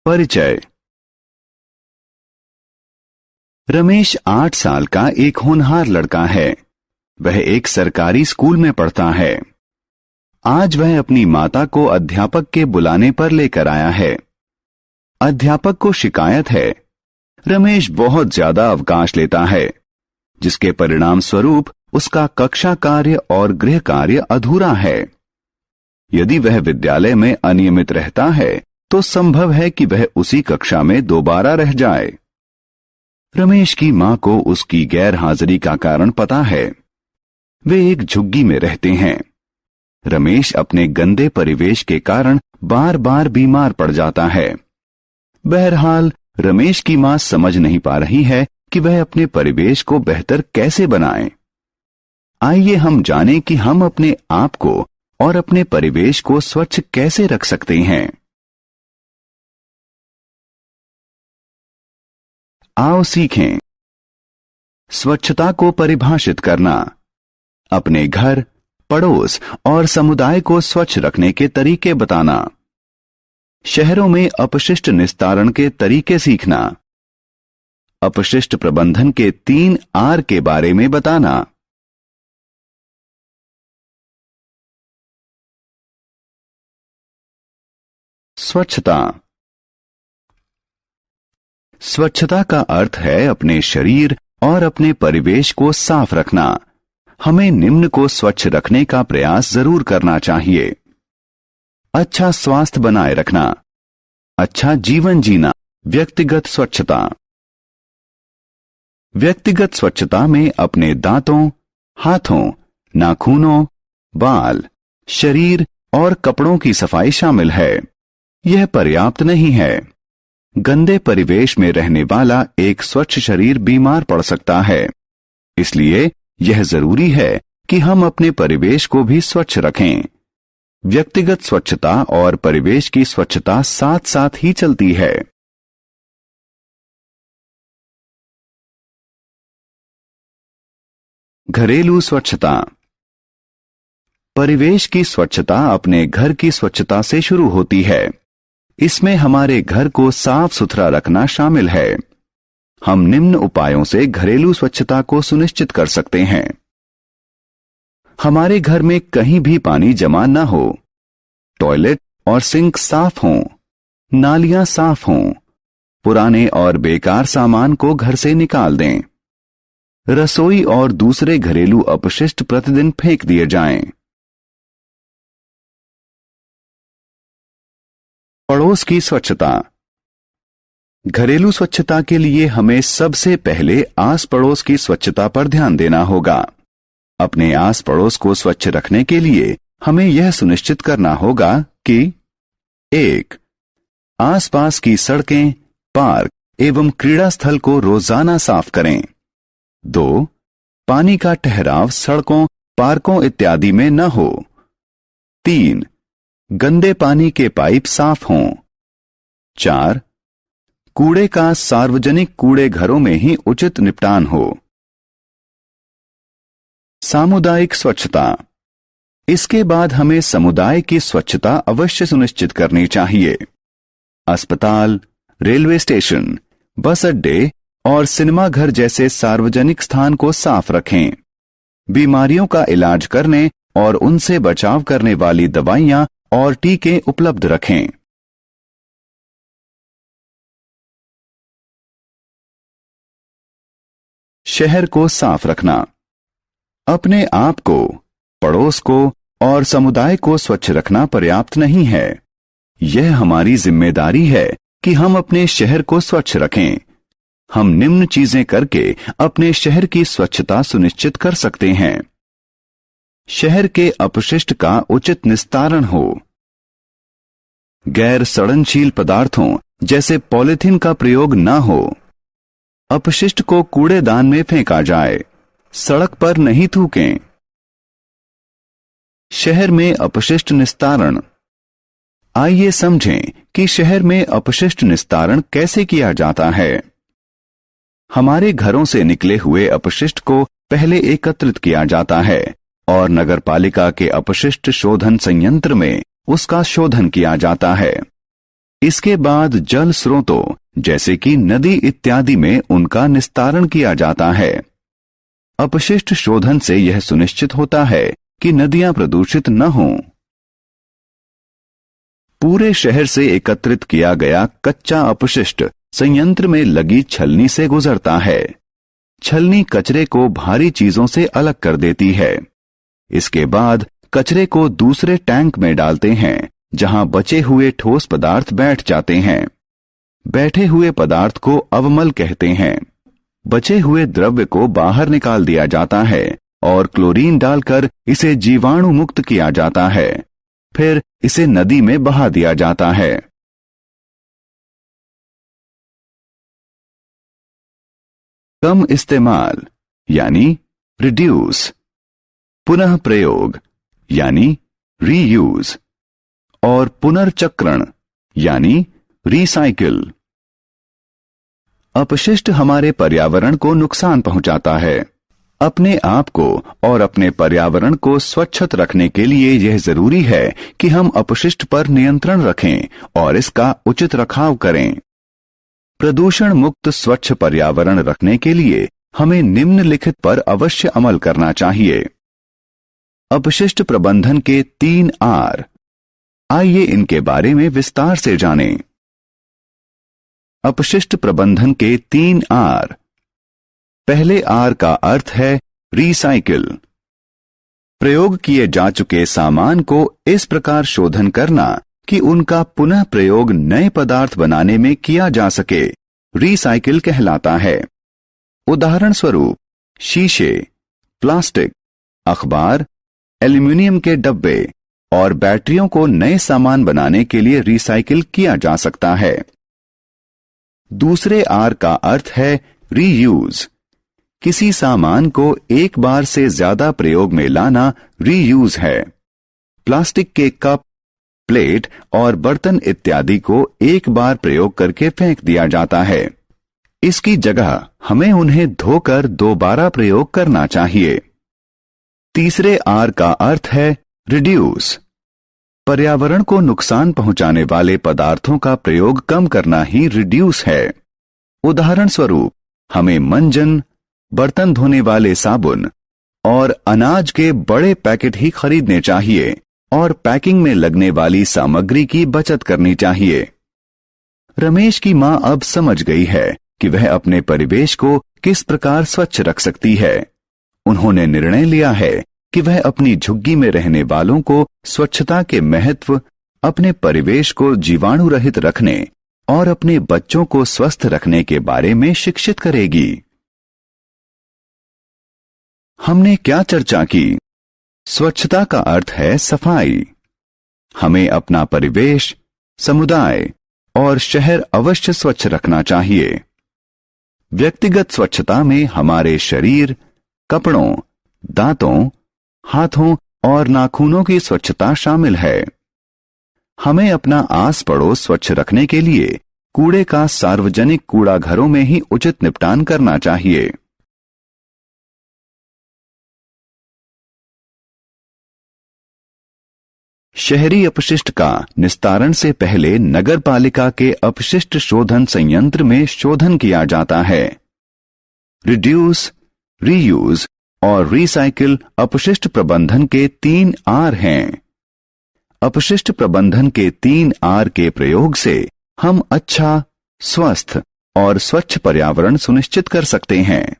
परिचय। रमेश 8 साल का एक होनहार लड़का है। वह एक सरकारी स्कूल में पढ़ता है। आज वह अपनी माता को अध्यापक के बुलाने पर लेकर आया है। अध्यापक को शिकायत है, रमेश बहुत ज्यादा अवकाश लेता है, जिसके परिणाम स्वरूप उसका कक्षा कार्य और गृह कार्य अधूरा है। यदि वह विद्यालय में अनियमित रहता है तो संभव है कि वह उसी कक्षा में दोबारा रह जाए। रमेश की मां को उसकी गैर हाजिरी का कारण पता है। वे एक झुग्गी में रहते हैं। रमेश अपने गंदे परिवेश के कारण बार बार बीमार पड़ जाता है। बहरहाल रमेश की मां समझ नहीं पा रही है कि वह अपने परिवेश को बेहतर कैसे बनाए। आइए हम जानें कि हम अपने आप को और अपने परिवेश को स्वच्छ कैसे रख सकते हैं। आओ सीखें। स्वच्छता को परिभाषित करना, अपने घर, पड़ोस और समुदाय को स्वच्छ रखने के तरीके बताना, शहरों में अपशिष्ट निस्तारण के तरीके सीखना, अपशिष्ट प्रबंधन के 3 आर के बारे में बताना। स्वच्छता। स्वच्छता का अर्थ है अपने शरीर और अपने परिवेश को साफ रखना। हमें निम्न को स्वच्छ रखने का प्रयास जरूर करना चाहिए। अच्छा स्वास्थ्य बनाए रखना, अच्छा जीवन जीना, व्यक्तिगत स्वच्छता। व्यक्तिगत स्वच्छता में अपने दांतों, हाथों, नाखूनों, बाल, शरीर और कपड़ों की सफाई शामिल है। यह पर्याप्त नहीं है। गंदे परिवेश में रहने वाला एक स्वच्छ शरीर बीमार पड़ सकता है। इसलिए यह जरूरी है कि हम अपने परिवेश को भी स्वच्छ रखें। व्यक्तिगत स्वच्छता और परिवेश की स्वच्छता साथ साथ ही चलती है। घरेलू स्वच्छता। परिवेश की स्वच्छता अपने घर की स्वच्छता से शुरू होती है। इसमें हमारे घर को साफ सुथरा रखना शामिल है। हम निम्न उपायों से घरेलू स्वच्छता को सुनिश्चित कर सकते हैं। हमारे घर में कहीं भी पानी जमा न हो, टॉयलेट और सिंक साफ हों, नालियां साफ हों, पुराने और बेकार सामान को घर से निकाल दें। रसोई और दूसरे घरेलू अपशिष्ट प्रतिदिन फेंक दिए जाएं। पड़ोस की स्वच्छता। घरेलू स्वच्छता के लिए हमें सबसे पहले आस पड़ोस की स्वच्छता पर ध्यान देना होगा। अपने आस पड़ोस को स्वच्छ रखने के लिए हमें यह सुनिश्चित करना होगा कि 1. आसपास की सड़कें, पार्क एवं क्रीड़ा स्थल को रोजाना साफ करें। 2. पानी का ठहराव सड़कों, पार्कों इत्यादि में न हो। 3. गंदे पानी के पाइप साफ हों। 4. कूड़े का सार्वजनिक कूड़े घरों में ही उचित निपटान हो। सामुदायिक स्वच्छता। इसके बाद हमें समुदाय की स्वच्छता अवश्य सुनिश्चित करनी चाहिए। अस्पताल, रेलवे स्टेशन, बस अड्डे और सिनेमा घर जैसे सार्वजनिक स्थान को साफ रखें। बीमारियों का इलाज करने और उनसे बचाव करने वाली दवाइयां और टीके उपलब्ध रखें। शहर को साफ रखना। अपने आप को, पड़ोस को और समुदाय को स्वच्छ रखना पर्याप्त नहीं है। यह हमारी जिम्मेदारी है कि हम अपने शहर को स्वच्छ रखें। हम निम्न चीजें करके अपने शहर की स्वच्छता सुनिश्चित कर सकते हैं। शहर के अपशिष्ट का उचित निस्तारण हो। गैर सड़नशील पदार्थों जैसे पॉलीथीन का प्रयोग न हो। अपशिष्ट को कूड़ेदान में फेंका जाए, सड़क पर नहीं थूकें। शहर में अपशिष्ट निस्तारण। आइए समझें कि शहर में अपशिष्ट निस्तारण कैसे किया जाता है। हमारे घरों से निकले हुए अपशिष्ट को पहले एकत्रित किया जाता है और नगरपालिका के अपशिष्ट शोधन संयंत्र में उसका शोधन किया जाता है। इसके बाद जल स्रोतों जैसे कि नदी इत्यादि में उनका निस्तारण किया जाता है। अपशिष्ट शोधन से यह सुनिश्चित होता है कि नदियां प्रदूषित न हों। पूरे शहर से एकत्रित किया गया कच्चा अपशिष्ट संयंत्र में लगी छलनी से गुजरता है। छलनी कचरे को भारी चीजों से अलग कर देती है। इसके बाद कचरे को दूसरे टैंक में डालते हैं, जहां बचे हुए ठोस पदार्थ बैठ जाते हैं। बैठे हुए पदार्थ को अवमल कहते हैं। बचे हुए द्रव्य को बाहर निकाल दिया जाता है और क्लोरीन डालकर इसे जीवाणु मुक्त किया जाता है। फिर इसे नदी में बहा दिया जाता है। कम इस्तेमाल यानी रिड्यूस, पुनः प्रयोग यानी रीयूज और पुनर्चक्रण यानी रिसाइकिल। अपशिष्ट हमारे पर्यावरण को नुकसान पहुंचाता है। अपने आप को और अपने पर्यावरण को स्वच्छ रखने के लिए यह जरूरी है कि हम अपशिष्ट पर नियंत्रण रखें और इसका उचित रखाव करें। प्रदूषण मुक्त स्वच्छ पर्यावरण रखने के लिए हमें निम्नलिखित पर अवश्य अमल करना चाहिए। अपशिष्ट प्रबंधन के 3 आर। आइए इनके बारे में विस्तार से जानें। अपशिष्ट प्रबंधन के 3 आर। पहले आर का अर्थ है रिसाइकिल। प्रयोग किए जा चुके सामान को इस प्रकार शोधन करना कि उनका पुनः प्रयोग नए पदार्थ बनाने में किया जा सके, रिसाइकिल कहलाता है। उदाहरण स्वरूप शीशे, प्लास्टिक, अखबार, एल्यूमिनियम के डब्बे और बैटरियों को नए सामान बनाने के लिए रिसाइकिल किया जा सकता है। दूसरे आर का अर्थ है रीयूज। किसी सामान को एक बार से ज्यादा प्रयोग में लाना रीयूज है। प्लास्टिक के कप, प्लेट और बर्तन इत्यादि को एक बार प्रयोग करके फेंक दिया जाता है। इसकी जगह हमें उन्हें धोकर दोबारा प्रयोग करना चाहिए। तीसरे आर का अर्थ है रिड्यूस। पर्यावरण को नुकसान पहुंचाने वाले पदार्थों का प्रयोग कम करना ही रिड्यूस है। उदाहरण स्वरूप हमें मंजन, बर्तन धोने वाले साबुन और अनाज के बड़े पैकेट ही खरीदने चाहिए और पैकिंग में लगने वाली सामग्री की बचत करनी चाहिए। रमेश की मां अब समझ गई है कि वह अपने परिवेश को किस प्रकार स्वच्छ रख सकती है। उन्होंने निर्णय लिया है कि वह अपनी झुग्गी में रहने वालों को स्वच्छता के महत्व, अपने परिवेश को जीवाणु रहित रखने और अपने बच्चों को स्वस्थ रखने के बारे में शिक्षित करेगी। हमने क्या चर्चा की? स्वच्छता का अर्थ है सफाई। हमें अपना परिवेश, समुदाय और शहर अवश्य स्वच्छ रखना चाहिए। व्यक्तिगत स्वच्छता में हमारे शरीर, कपड़ों, दांतों, हाथों और नाखूनों की स्वच्छता शामिल है। हमें अपना आस पड़ोस स्वच्छ रखने के लिए कूड़े का सार्वजनिक कूड़ा घरों में ही उचित निपटान करना चाहिए। शहरी अपशिष्ट का निस्तारण से पहले नगर पालिका के अपशिष्ट शोधन संयंत्र में शोधन किया जाता है। रिड्यूस, रीयूज और रिसाइकिल अपशिष्ट प्रबंधन के 3 आर हैं। अपशिष्ट प्रबंधन के 3 आर के प्रयोग से हम अच्छा, स्वस्थ और स्वच्छ पर्यावरण सुनिश्चित कर सकते हैं।